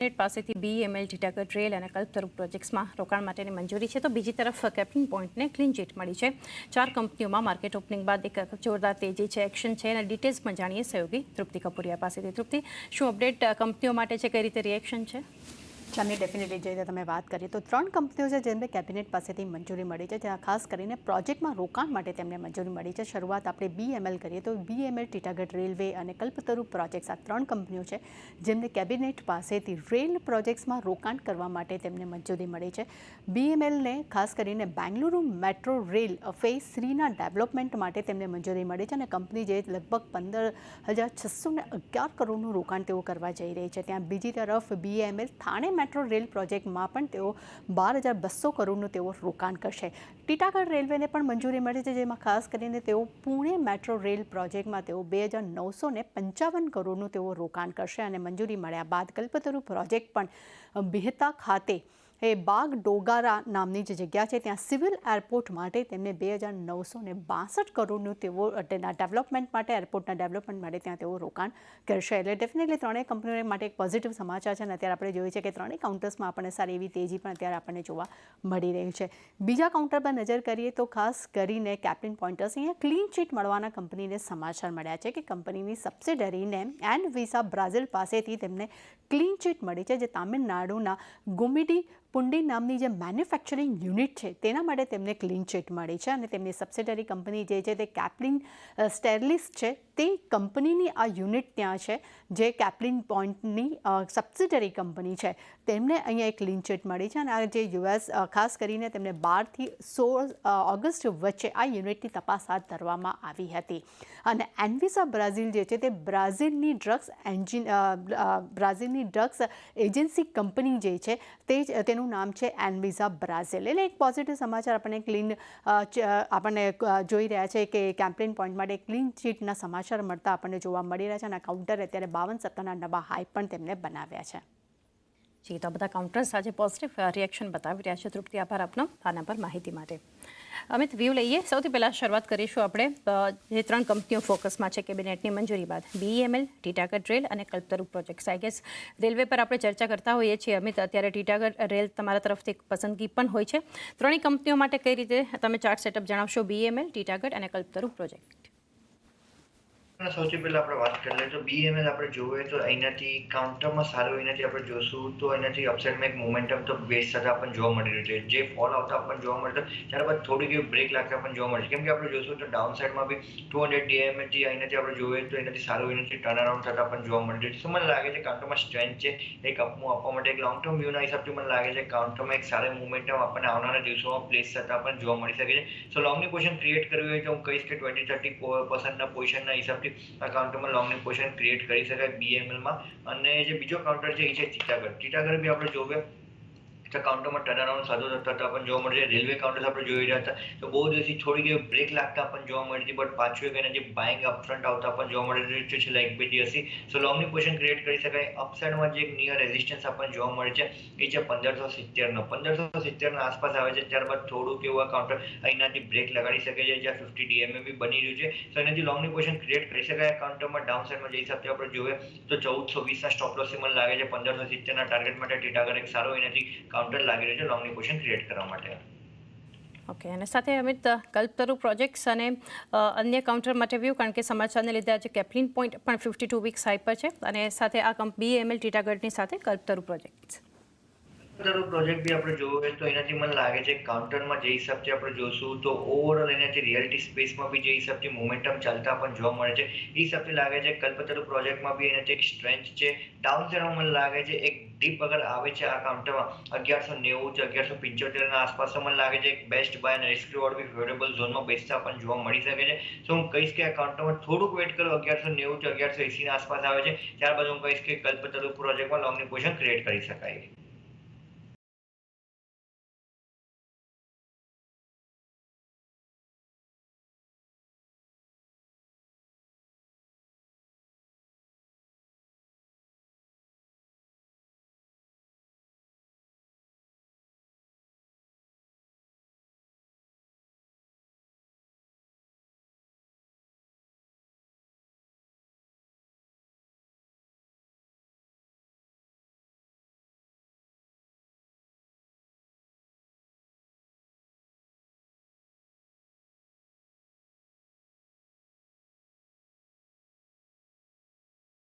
Net પાસેથી BEML ટીટાગઢ rail અને કલ્પતરુ પ્રોજેક્ટ્સમાં રોકાણ માટેની મંજૂરી છે, તો બીજી તરફ કેપ્લિન પોઈન્ટને ક્લીન ચીટ મળી છે. 4 કંપનીઓમાં માર્કેટ ઓપનિંગ બાદ એક જોરદાર તેજી છે, એક્શન છે અને ડિટેલ્સ પણ જાણીએ સહયોગી તૃપ્તિ કપૂરિયા પાસેથી. તૃપ્તિ, શું અપડેટ કંપનીઓ માટે છે, કઈ રીતે રિએક્શન છે? ચાની ડેફિનેટલી જે રીતે તમે વાત કરીએ તો 3 કંપનીઓ છે જેમને કેબિનેટ પાસેથી મંજૂરી મળી છે, ત્યાં ખાસ કરીને પ્રોજેક્ટમાં રોકાણ માટે તેમને મંજૂરી મળી છે. શરૂઆત આપણે BEML કરીએ તો BEML ટીટાગઢ રેલવે અને કલ્પતરુ પ્રોજેક્ટ્સ, આ 3 કંપનીઓ છે જેમને કેબિનેટ પાસેથી રેલ પ્રોજેક્ટ્સમાં રોકાણ કરવા માટે તેમને મંજૂરી મળી છે. BEMLને ખાસ કરીને બેંગલુરુ મેટ્રો રેલ ફેઝ 3ના ડેવલપમેન્ટ માટે તેમને મંજૂરી મળી છે અને કંપની જે લગભગ 15,611 કરોડનું રોકાણ તેઓ કરવા જઈ રહી છે. ત્યાં બીજી તરફ BEML થાણે મેટ્રો રેલ પ્રોજેક્ટમાં પણ તેઓ 12,200 કરોડનું તેઓ રોકાણ કરશે. ટીટાગઢ રેલવેને પણ મંજૂરી મળી છે, જેમાં ખાસ કરીને તેઓ પુણે મેટ્રો રેલ પ્રોજેક્ટમાં તેઓ 2,955 કરોડનું તેઓ રોકાણ કરશે અને મંજૂરી મળ્યા બાદ કલ્પતરુ પ્રોજેક્ટ પણ બિહતા ખાતે એ બાગ ડોગારા નામની જે જગ્યા છે ત્યાં સિવિલ એરપોર્ટ માટે તેમને 2,962 કરોડનું તેઓ તેના ડેવલપમેન્ટ માટે, એરપોર્ટના ડેવલપમેન્ટ માટે ત્યાં તેઓ રોકાણ કરશે. એટલે ડેફિનેટલી ત્રણેય કંપનીઓ માટે એક પોઝિટિવ સમાચાર છે અને અત્યારે આપણે જોઈએ છે કે ત્રણેય કાઉન્ટર્સમાં આપણને સારી એવી તેજી પણ અત્યારે આપણને જોવા મળી રહી છે. બીજા કાઉન્ટર પર નજર કરીએ તો ખાસ કરીને કેપ્લિન પોઈન્ટર્સ, અહીંયા ક્લીન ચીટ મળવાના કંપનીને સમાચાર મળ્યા છે કે કંપનીની સબસિડરીને એનવિસા બ્રાઝિલ પાસેથી તેમને ક્લીન ચીટ મળી છે, જે તામિલનાડુના ગુમિડી પુંડી નામની જે મેન્યુફેક્ચરિંગ યુનિટ છે તેના માટે તેમને ક્લીન ચીટ મળી છે અને તેમની સબસિડરી કંપની જે છે તે કેપ્લિન સ્ટેરલિસ છે, તે કંપનીની આ યુનિટ ત્યાં છે જે કેપ્લિન પોઈન્ટની સબસિડરી કંપની છે, તેમને અહીંયા એક ક્લીન ચીટ મળી છે અને આ જે US ખાસ કરીને તેમને 12 થી 16 ઓગસ્ટ વચ્ચે આ યુનિટની તપાસ હાથ ધરવામાં આવી હતી અને એનવિસા બ્રાઝિલ જે છે તે બ્રાઝિલની ડ્રગ્સ એજન્સી કંપની જે છે તેનું નામ છે એનવિસા બ્રાઝિલ. એટલે એક પોઝિટિવ સમાચાર આપણને જોઈ રહ્યા છે કે કેપ્લિન પોઈન્ટ માટે ક્લીન ચીટના સમાચાર મળતા આપણને જોવા મળી રહ્યા છે અને કાઉન્ટર અત્યારે 52-70ના નવા હાઈ પણ તેમને બનાવ્યા છે. જી, તો બધા કાઉન્ટર્સ આજે પોઝિટિવ રિએક્શન બતાવી રહ્યા છે. તૃપ્તિ, આભાર આપનો આના પર માહિતી માટે. અમિત, વ્યૂ લઈએ. સૌથી પહેલાં શરૂઆત કરીશું આપણે જે 3 કંપનીઓ ફોકસમાં છે કેબિનેટની મંજૂરી બાદ, BEML, ટીટાગઢ રેલ અને કલ્પતરુ પ્રોજેક્ટ્સ. આઈ ગેસ રેલવે પર આપણે ચર્ચા કરતા હોઈએ છીએ. અમિત, અત્યારે ટીટાગઢ રેલ તમારા તરફથી એક પસંદગી પણ હોય છે. ત્રણેય કંપનીઓ માટે કઈ રીતે તમે ચાર્ટ સેટઅપ જણાવશો? BEML, ટીટાગઢ અને કલ્પતરુ પ્રોજેક્ટ. સૌથી પહેલા આપણે વાત કરી લઈએ તો BEML આપણે જોઈએ તો અહીંયાથી કાઉન્ટરમાં સારું, અહીંયાથી આપણે જોશું તો અહીંયાથી અપસાઇડમાં એક મોમેન્ટમ તો બેઝ સાથે આપણને જોવા મળી રહ્યું છે. જે ફોલ આવતા આપણને જોવા મળતો, ત્યારબાદ થોડીક એવી બ્રેક લાગતા આપણને જોવા મળે છે. કેમ કે આપણે જોશું તો ડાઉન સાઇડમાં બી 200 DMA અહીંયાથી આપણે જોઈએ તો એનાથી સારું એનાથી ટર્ન અરાઉન્ડ થતા આપણને જોવા મળી રહ્યું છે. મને લાગે છે કાઉન્ટરમાં સ્ટ્રેન્થ છે, એક અપમૂવ આપવા માટે એક લોંગ ટર્મ વ્યૂના હિસાબથી મને લાગે છે કાઉન્ટરમાં એક સારી મોમેન્ટમ આપણને આવનારા દિવસોમાં પ્લેસ થતા આપણને જોવા મળી શકે છે. સો લોંગની પોઝિશન ક્રિએટ કરવી હોય તો હું કહીશ કે 20-30% પોઝિશનના હિસાબથી આ કાઉન્ટરમાં લોંગની પોઝિશન ક્રિએટ કરી શકાય BEMLમાં. અને જે બીજો કાઉન્ટર છે એ છે ટીટાગઢ બી આપણે જોઈએ તો કાઉન્ટરમાં ટર્ન અરાઉન્ડ સાદો થતા આપણને જોવા મળે છે. રેલવે કાઉન્ટર્સ આપણે જોઈ રહ્યા હતા તો બહુ દિવસથી થોડીક એવી બ્રેક લાગતા આપણને જોવા મળી હતી, બટ પાછું એક એના જે બાઇંગ અપફ્રન્ટ આવતા આપણને જોવા મળી રહ્યું છે છેલ્લા 1-2 દિવસથી. સો લોંગની પોઝિશન ક્રિએટ કરી શકાય. અપસાઇડમાં જે એક નિયર રેઝિસ્ટન્સ આપણને જોવા મળે છે એ છે 1570ના આસપાસ આવે છે. ત્યારબાદ થોડુંક એવું આ કાઉન્ટર અહીંયાથી બ્રેક લગાડી શકે છે, જ્યાં 50 DMA બી બની રહ્યું છે. તો એનાથી લોંગની પોઝિશન ક્રિએટ કરી શકાય. કાઉન્ટરમાં ડાઉન સાઇડમાં જે હિસાબથી આપણે જોઈએ તો 1420ના સ્ટોપ લોસ મને લાગે છે. 1570ના ટાર્ગેટ માટે ટીટાગઢ એક સારો એનાથી કાઉન્ટર લાગી રહ્યું છે લોંગની પોઝિશન ક્રિએટ કરવા માટે. ઓકે, અને સાથે અમિત, કલ્પતરુ પ્રોજેક્ટ્સ અને અન્ય કાઉન્ટર માટે વ્યૂ, કારણ કે સમાચારને લીધે આજે કેપ્લિન પોઈન્ટ પણ 52 વીક્સ હાઈ પર છે અને સાથે આ BEML ટીટાગઢની સાથે કલ્પતરુ પ્રોજેક્ટ્સ. પ્રોજેક્ટ બી આપણે જોઈએ તો એનાથી મને લાગે છે કાઉન્ટરમાં જે હિસાબથી આપણે જોશું તો ઓવરઓલ એનાથી રિયાલિટી સ્પેસમાં બી જે હિસાબથી મોમેન્ટમ ચાલતા પણ જોવા મળે છે એ હિસાબથી લાગે છે કલ્પતરુ પ્રોજેક્ટમાં બી એનાથી એક સ્ટ્રેન્થ છે. ડાઉન સાઇડમાં મને લાગે છે એક ડીપ અગર આવે છે આ કાઉન્ટરમાં 1190 કે 1175ના આસપાસ, મને લાગે છે એક બેસ્ટ બાય અને રિસ્ક રિવોર્ડ બી ફેવરેબલ ઝોનમાં બેસતા પણ જોવા મળી શકે છે. તો હું કહીશ કે આ કાઉન્ટરમાં થોડુંક વેટ કરો, 1190 કે 1180ના આસપાસ આવે છે ત્યારબાદ હું કહીશ કે કલ્પતરુ પ્રોજેક્ટમાં લોંગની પોઝિશન ક્રિએટ કરી શકાય.